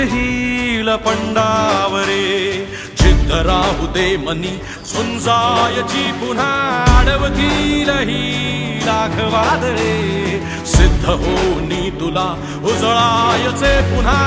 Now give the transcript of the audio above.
होईल पंडावरे जिद्द राहू दे मनी झुंजायची पुन्हा अडवतील ही लाख वादळे सिद्ध होनी तुला उजळायचे पुन्हा